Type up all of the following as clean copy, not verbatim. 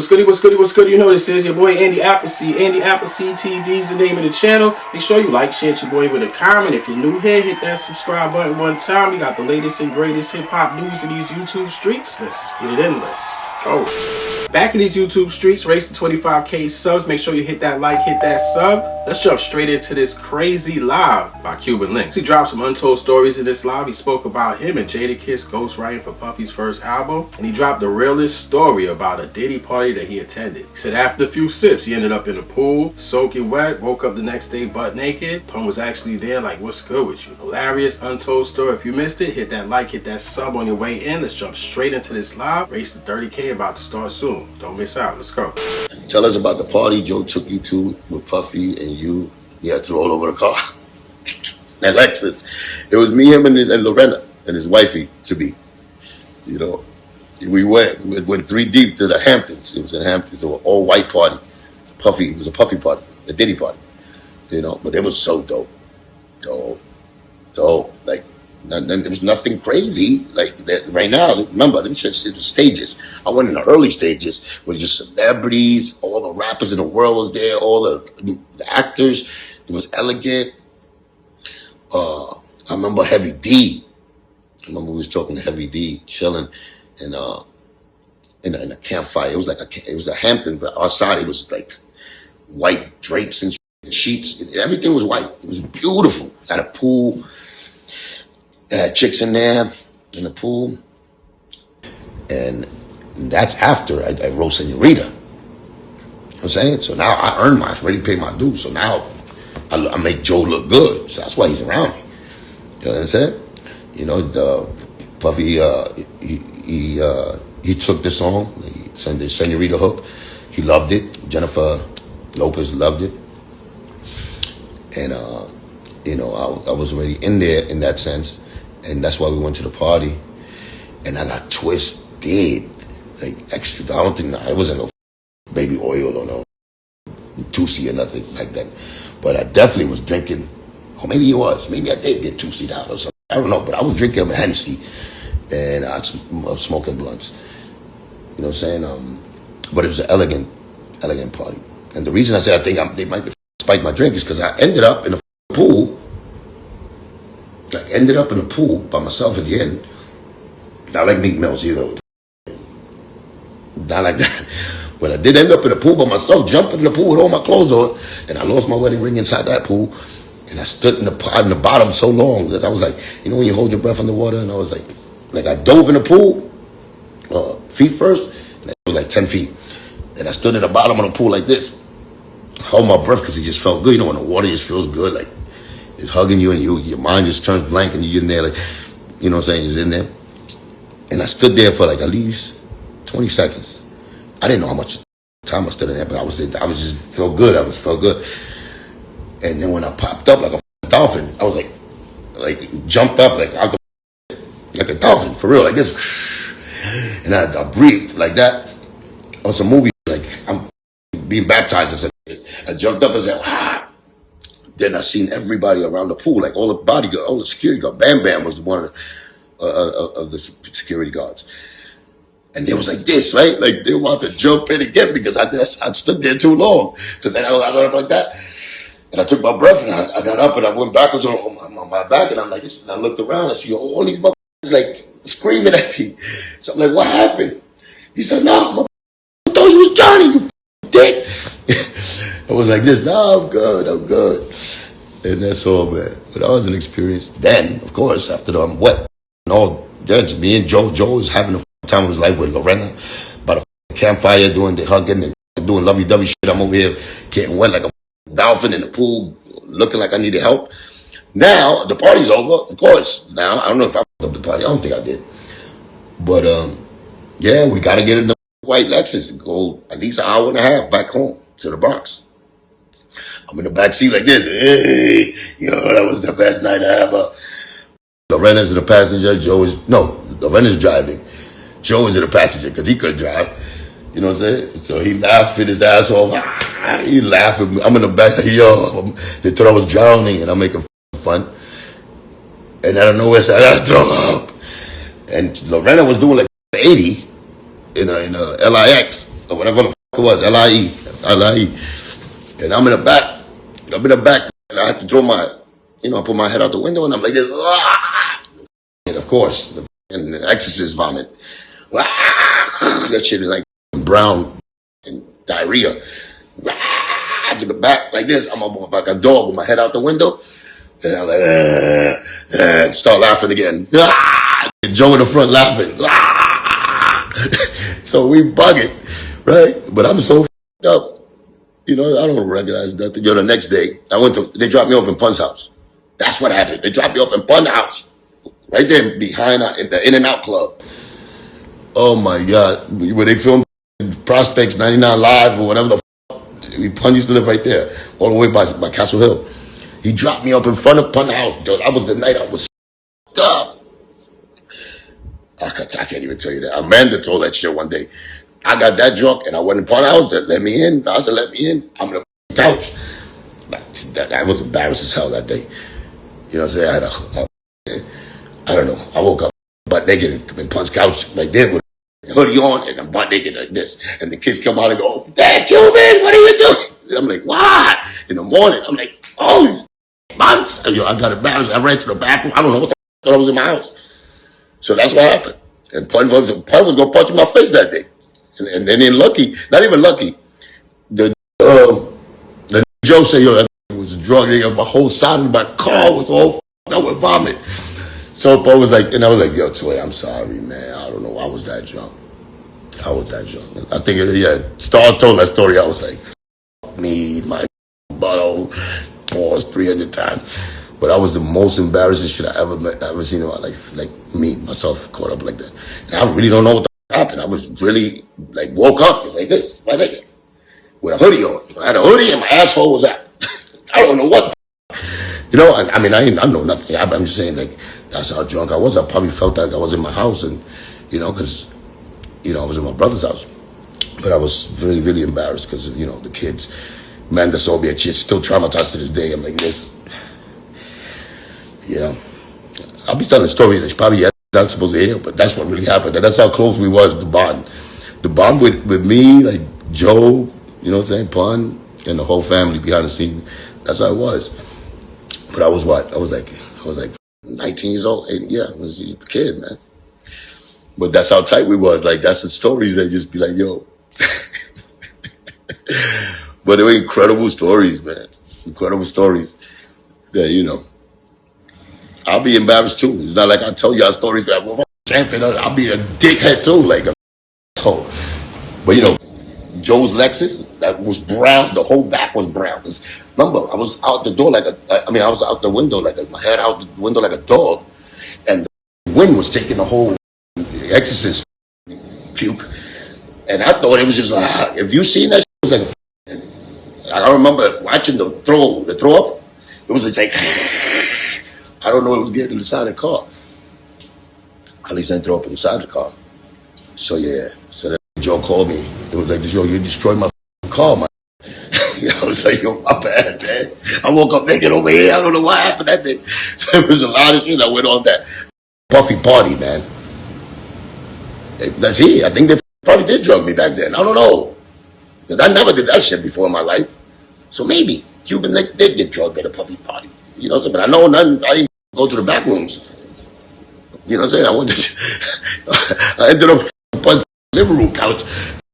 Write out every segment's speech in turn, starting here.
What's goody, what's goody, what's good? You know this is your boy Andy Appleseed. Andy Appleseed TV is the name of the channel. Make sure you like, share your boy with a comment. If you're new here, hit that subscribe button one time. We got the latest and greatest hip-hop news in these YouTube streets. Let's get it in. Let's go. Back in these YouTube streets, racing 25K subs. Make sure you hit that like, hit that sub. Let's jump straight into this crazy live by Cuban Links. He dropped some untold stories in this live. He spoke about him and Jadakiss ghostwriting for Puffy's first album. And he dropped the realest story about a Diddy party that he attended. He said after a few sips, he ended up in the pool, soaking wet, woke up the next day butt naked. Pun was actually there like, what's good with you? Hilarious untold story. If you missed it, hit that like, hit that sub on your way in. Let's jump straight into this live. Race to 30K about to start soon. Don't miss out. Let's go. Tell us about the party Joe took you to with Puffy and you had to roll over the car. That Lexus. It was me, him, and Lorena and his wifey to be. You know, we went 3 deep to the Hamptons. It was in Hamptons. It was an all white party. Puffy. It was a Puffy party, a Diddy party. You know, but it was so dope. Like, there was nothing crazy like that right now. Remember, them shit, it was stages. I went in the early stages where just celebrities, all the rappers in the world was there, all the actors. It was elegant. I remember Heavy D. I remember we was talking to Heavy D, chilling in a campfire. It was like it was a Hampton, but outside it was like white drapes and sheets. Everything was white. It was beautiful. Had a pool. Had chicks in there in the pool. And that's after I wrote Senorita. You know what I'm saying? So now I earned mine. I already paid my dues. So now I make Joe look good. So that's why he's around me. You know what I'm saying? You know, Puffy, he took the song, the Senorita hook. He loved it. Jennifer Lopez loved it. And, you know, I was already in there in that sense. And that's why we went to the party. And I got twisted. Like, extra. I don't think, it wasn't no baby oil or no Tusi or nothing like that. But I definitely was drinking. Or maybe it was. Maybe I did get Tusi'd out or something. I don't know. But I was drinking Hennessy. And I was smoking blunts. You know what I'm saying? But it was an elegant party. And the reason I say I think they might spike my drink is because I ended up in a pool. Like, ended up in a pool by myself at the end. Not like Meek Mills either. Not like that. But I did end up in a pool by myself, jumping in the pool with all my clothes on. And I lost my wedding ring inside that pool. And I stood in the bottom so long that I was like, you know when you hold your breath underwater? And I was like I dove in the pool, feet first, and I was like 10 feet. And I stood in the bottom of the pool like this. Hold my breath because it just felt good. You know when the water just feels good, like it's hugging you and your mind just turns blank and you're in there like, you know what I'm saying, just in there. And I stood there for like at least 20 seconds. I didn't know how much time I stood in there, but I was just felt good. I felt good. And then when I popped up like a dolphin, I was like jumped up like a dolphin for real, like this. And I breathed like that. On some movie, like I'm being baptized or something. I jumped up and said, wow. Then I seen everybody around the pool, like all the bodyguard, all the security guard. Bam Bam was one of the security guards. And they was like this, right? Like they wanted to jump in again because I stood there too long. So then I got up like that. And I took my breath and I got up and I went backwards on my back and I'm like this. And I looked around, I see all these motherfuckers like screaming at me. So I'm like, what happened? He said, no, I thought you was Johnny, you dick. I was like this, no, I'm good. And that's all, man. But that was an experience. Then, of course, after I'm wet and all, then me and Joe was having a time of his life with Lorena by the campfire doing the hugging and doing lovey-dovey shit. I'm over here getting wet like a dolphin in the pool, looking like I needed help. Now, the party's over, of course. Now, I don't know if I fucked up the party. I don't think I did. But, yeah, we got to get in the white Lexus and go at least an hour and a half back home to the Bronx. I'm in the back seat like this. Hey, yo, that was the best night ever. Lorena's in the passenger. Lorena's driving. Joe is in the passenger because he couldn't drive. You know what I'm saying? So he laughing his ass off. He laughing. I'm in the back. Yo, they thought I was drowning and I'm making fun. And I don't know where I got to throw up. And Lorena was doing like 80 in a LIX. or whatever the fuck it was, LIE. And I'm in the back. And I had to throw my, I put my head out the window and I'm like this. Ah! And of course, the exorcist vomit. Ah! That shit is like brown and diarrhea. Ah! To the back like this. I'm like a dog with my head out the window. And I'm like, start laughing again. Ah! And Joe in the front laughing. Ah! So we bug it, right? But I'm so f***ed up. I don't recognize nothing. The next day, they dropped me off in Pun's house. That's what happened. They dropped me off in Pun's house. Right there behind in the In-N-Out Club. Oh my God. Where they filmed Prospects 99 Live or whatever the f***. Pun used to live right there. All the way by Castle Hill. He dropped me up in front of Pun's house. That was the night I was up. I can't even tell you that. Amanda told that shit one day. I got that drunk and I went in Pun's house. That let me in. I said, let me in. I'm on the couch. That was embarrassed as hell that day. You know what I'm saying? I don't know. I woke up butt naked in Pun's couch like this with a hoodie on and I'm butt naked like this. And the kids come out and go, Dad, Cuban, what are you doing? And I'm like, what? In the morning, I'm like, oh, months. I got embarrassed. I ran to the bathroom. I don't know what the f*** I thought I was in my house. So that's what happened. And Pun was going to punch in my face that day. And then lucky, not even lucky, the Joe said, yo, that was a drug nigga. My whole side of my car was all f***ed up with vomit. So Paul was like, and I was like, yo, Toy, I'm sorry, man. I don't know. I was that drunk. I think, Star told that story. I was like, me, my bottle, pause 300 times. But that was the most embarrassing shit I ever seen in my life. Like me, myself, caught up like that. And I really don't know what the happened. I was really, woke up. It was like this, right there, with a hoodie on. I had a hoodie and my asshole was out. I don't know what. I know nothing. I'm just saying, that's how drunk I was. I probably felt like I was in my house and, because, I was in my brother's house. But I was really, really embarrassed because, the kids, man, the Soviet shit, still traumatized to this day. I'm like this. Yeah. I'll be telling stories that probably not supposed to hear, but that's what really happened. And that's how close we was, the bond. The bond with me, like Joe, Pun, and the whole family behind the scene. That's how it was. But I was what? I was like 19 years old. And I was a kid, man. But that's how tight we was. That's the stories that just be like, yo. But they were incredible stories, man. Incredible stories that, I'll be embarrassed too. It's not like I tell y'all stories that I'm a champion. I'll be a dickhead too, like a asshole. But Joe's Lexus, that was brown. The whole back was brown. Cause remember, I was out the door I was out the window my head out the window like a dog, and the wind was taking the whole exorcist puke. And I thought it was just if you seen that, it was like I remember watching the throw up. It was like. I don't know what was getting inside the car. At least I didn't throw up inside the car. So So then Joe called me. It was like, yo, you destroyed my car, man. I was like, yo, my bad, man. I woke up naked over here. I don't know what happened that day. So there was a lot of shit that went on that puffy party, man. That's it. I think they probably did drug me back then. I don't know. Because I never did that shit before in my life. So maybe Cuban did get drugged at a puffy party. But I know nothing. I didn't go to the back rooms. You know what I'm saying? I ended up on the living room couch,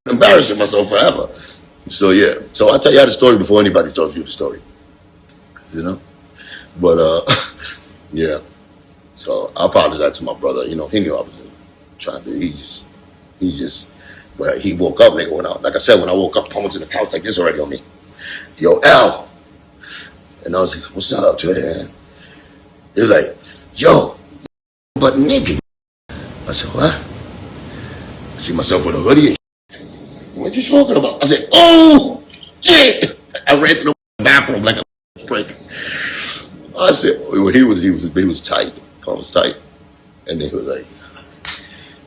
embarrassing myself forever. So So I'll tell you the story before anybody tells you the story. But So I apologize to my brother. He knew I was trying to. He just. But he woke up, nigga, went out. Like I said, when I woke up, Tom was in the couch like this already on me. Yo, L. And I was like, what's up, man? He was like, yo, but nigga. I said, what? I see myself with a hoodie and shit. What you talking about? I said, oh, shit. I ran to the bathroom like a prick. I said, well, he was tight. Paul was tight. And then he was like,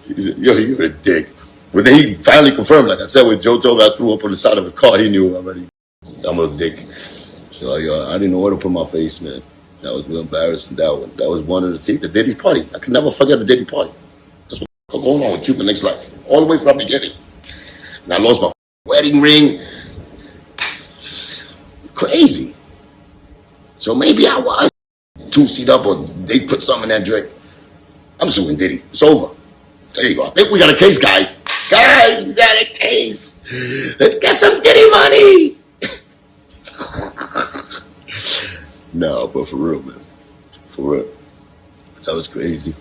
he said, yo, you're a dick. But then he finally confirmed, like I said, when Joe told me I threw up on the side of his car, he knew already. I'm a dick. So I didn't know where to put my face, man. That was real embarrassing. That was one of the Diddy party. I could never forget the Diddy party. That's what's going on with Cuban next life. All the way from the beginning. And I lost my wedding ring. Crazy. So maybe I was two-seat up or they put something in that drink. I'm suing Diddy. It's over. There you go. I think we got a case, guys. Guys, we got a case. Let's get some Diddy money. No, but for real, man. For real. That was crazy.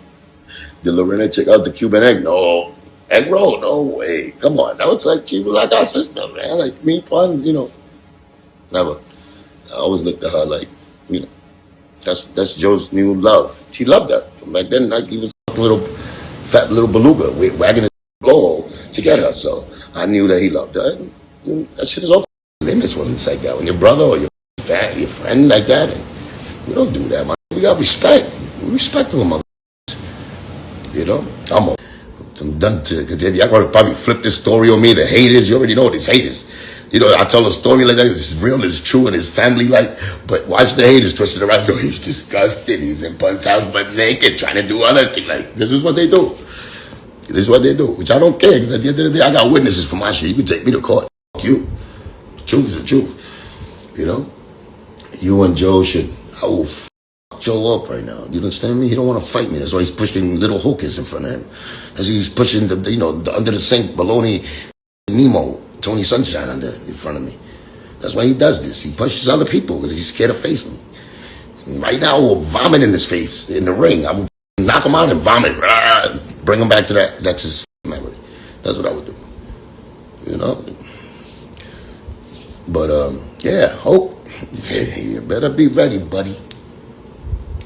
Did Lorena check out the Cuban egg? No. Egg roll? No way. Come on. That was like, she was like our sister, man. Like me, Pun, you know. Never. I always looked at her like, you know, that's Joe's new love. She loved that. From back then, like he was a little fat little beluga wagging his blowhole to get her. So I knew that he loved her. And that shit is off limits when it's like that. When your brother or your friend like that, and we don't do that, man. We got respect. We respect them, mother. You know, I'm done because y'all gonna probably flip this story on me. The haters, you already know this haters. You know, I tell a story like that. It's real, it's true, and it's family like. But watch the haters twisted around. Yo, he's disgusted. He's in Pun's house but naked, trying to do other things. Like this is what they do. This is what they do. Which I don't care. Because at the end of the day, I got witnesses for my shit. You can take me to court. Fuck you. The truth is the truth. You know. You and Joe should. I will fuck Joe up right now. You understand me? He don't want to fight me. That's why he's pushing little hookers in front of him. As he's pushing the under the sink baloney Nemo. Tony Sunshine in front of me. That's why he does this. He pushes other people because he's scared to face me. And right now, I will vomit in his face in the ring. I will knock him out and vomit. Bring him back to that. That's his memory. That's what I would do. You know? But, yeah, Hope. You better be ready, buddy.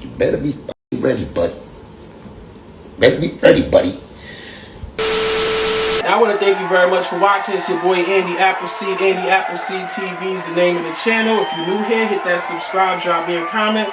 You better be ready, buddy. Better be ready, buddy. I want to thank you very much for watching. It's your boy Andy Appleseed. Andy Appleseed TV is the name of the channel. If you're new here, hit that subscribe, drop me a comment.